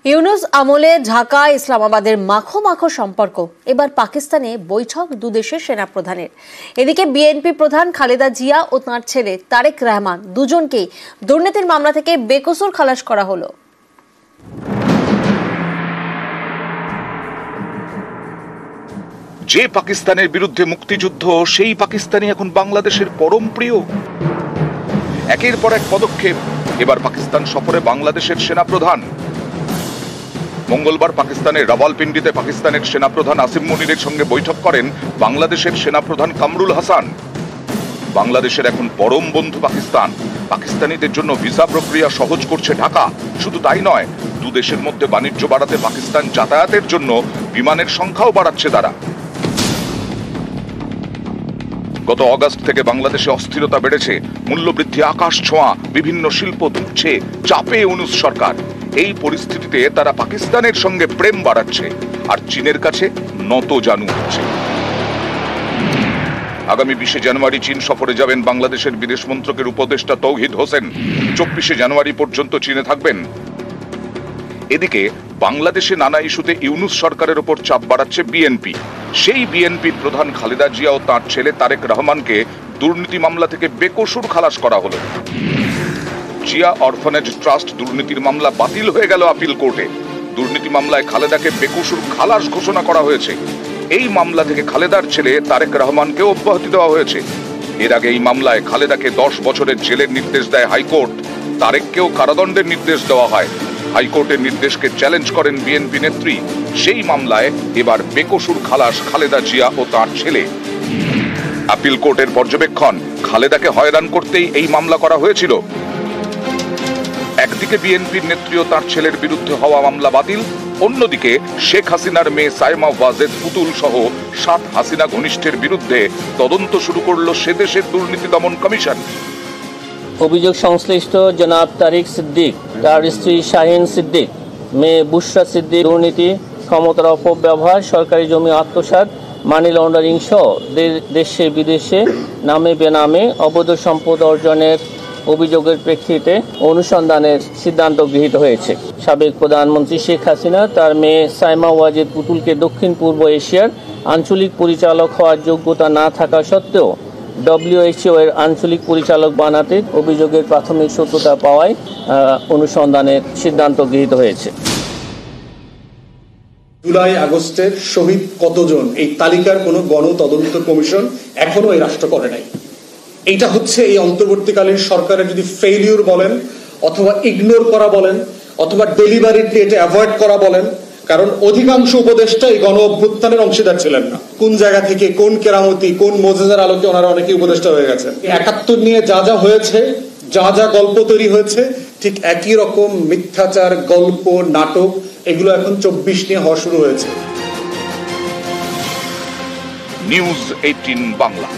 ইউনুস আমলে ঢাকা ইসলামাবাদের মাখো মাখো সম্পর্ক, এবার পাকিস্তানে বৈঠক দুদেশের সেনাপ্রধানের। এদিকে বিএনপি প্রধান খালেদা জিয়া ও তাঁর ছেলে তারেক রহমান দুজনকেই দুর্নীতির মামলা থেকে বেকসুর খালাস করা হলো। যে পাকিস্তানের বিরুদ্ধে মুক্তিযুদ্ধ, সেই পাকিস্তানি এখন বাংলাদেশের পরম প্রিয়। একের পর এক পদক্ষেপ। এবার পাকিস্তান সফরে বাংলাদেশের সেনাপ্রধান। মঙ্গলবার পাকিস্তানের রাওয়ালপিন্ডিতে পাকিস্তানের সেনাপ্রধান আসিম মুনিরের সঙ্গে বৈঠক করেন বাংলাদেশের সেনাপ্রধান কামরুল হাসান। বাংলাদেশের এখন পরম বন্ধু পাকিস্তান। পাকিস্তানিদের জন্য ভিসা প্রক্রিয়া সহজ করছে ঢাকা। শুধু তাই নয়, দুদেশের মধ্যে বাণিজ্য বাড়াতে পাকিস্তান যাতায়াতের জন্য বিমানের সংখ্যাও বাড়াচ্ছে তারা। গত অগাস্ট থেকে বাংলাদেশে অস্থিরতা বেড়েছে, মূল্যবৃদ্ধি আকাশ ছোঁয়া, বিভিন্ন শিল্প ধুঁকছে, চাপে ইউনূস সরকার। এই পরিস্থিতিতে তারা পাকিস্তানের সঙ্গে প্রেম বাড়াচ্ছে আর চীনের কাছে নতজানু হচ্ছে। আগামী 20 জানুয়ারি চীন সফরে যাবেন বাংলাদেশের বিদেশ মন্ত্রকের উপদেষ্টা তৌহিদ হোসেন। 24 জানুয়ারি পর্যন্ত চীনে থাকবেন। এদিকে বাংলাদেশে নানা ইস্যুতে ইউনূস সরকারের উপর চাপ বাড়াচ্ছে বিএনপি। সেই বিএনপির প্রধান খালেদা জিয়া ও তাঁর ছেলে তারেক রহমানকে দুর্নীতি মামলা থেকে বেকসুর খালাস করা হলো। জিয়া অরফানেজ ট্রাস্ট দুর্নীতির মামলা বাতিল হয়ে গেল আপিল কোর্টে। দুর্নীতি মামলায় খালেদাকে বেকসুর খালাস ঘোষণা করা হয়েছে। এই মামলা থেকে খালেদার ছেলে তারেক রহমানকে অব্যাহতি দেওয়া হয়েছে। এর আগে এই মামলায় খালেদাকে 10 বছরের জেলের নির্দেশ দেয় হাইকোর্ট। তারেককেও কারাদণ্ডের নির্দেশ দেওয়া হয়। হাইকোর্টের নির্দেশকে চ্যালেঞ্জ করেন বিএনপি নেত্রী। সেই মামলায় এবার বেকসুর খালাস খালেদা জিয়া ও তার ছেলে। আপিল কোর্টের পর্যবেক্ষণ, খালেদাকে হয়রান করতেই এই মামলা করা হয়েছিল। একদিকে বিএনপির নেত্রী ও তার ছেলের বিরুদ্ধে হওয়া মামলা বাতিল, অন্যদিকে শেখ হাসিনার মেয়ে সাইমা ওয়াজেদ পুতুল সহ 7 হাসিনা ঘনিষ্ঠের বিরুদ্ধে তদন্ত শুরু করল সে দেশের দুর্নীতি দমন কমিশন। অভিযোগ সংশ্লিষ্ট জনাব তারিক সিদ্দিক, তার স্ত্রী শাহিন সিদ্দিক, মেয়ে বুশরা সিদ্দিক দুর্নীতি, ক্ষমতার অপব্যবহার, সরকারি জমি আত্মসাৎ, মানি লন্ডারিং সহ দেশে বিদেশে নামে বেনামে অবৈধ সম্পদ অর্জনের অভিযোগের প্রেক্ষিতে অনুসন্ধানের সিদ্ধান্ত গৃহীত হয়েছে। সাবেক প্রধানমন্ত্রী শেখ হাসিনা তার মেয়ে সাইমা ওয়াজেদ পুতুলকে দক্ষিণ পূর্ব এশিয়ার আঞ্চলিক পরিচালক হওয়ার যোগ্যতা না থাকা সত্ত্বেও WHO এর আঞ্চলিক পরিচালক বানাতে অভিযোগের প্রাথমিক সত্যতা পাওয়ায় অনুসন্ধানের সিদ্ধান্ত গৃহীত হয়েছে। জুলাই আগস্টের শহীদ কতজন, এই তালিকার কোনো গণতদন্ত কমিশন এখনো এই রাষ্ট্র করে নাই। এইটা হচ্ছে এই অন্তর্বর্তীকালীন সরকারের যদি ফেইলিউর বলেন, অথবা ইগনোর করা বলেন, অথবা ডেলিভারিটলি এটা অ্যাভয়েড করা বলেন। কারণ অধিকাংশ উপদেষ্টা এই গণ অভ্যুত্থানের অংশীদার ছিলেন না। কোন জায়গা থেকে, কোন কেরামতি, কোন মোজেজার আলোকে ওনারা অনেকে উপদেষ্টা হয়ে গেছেন। 71 নিয়ে যা যা হয়েছে, যা যা গল্প তৈরি হয়েছে, ঠিক একই রকম মিথ্যাচার, গল্প, নাটক এগুলো এখন 24 নিয়ে হওয়া শুরু হয়েছে। নিউজ 18 বাংলা।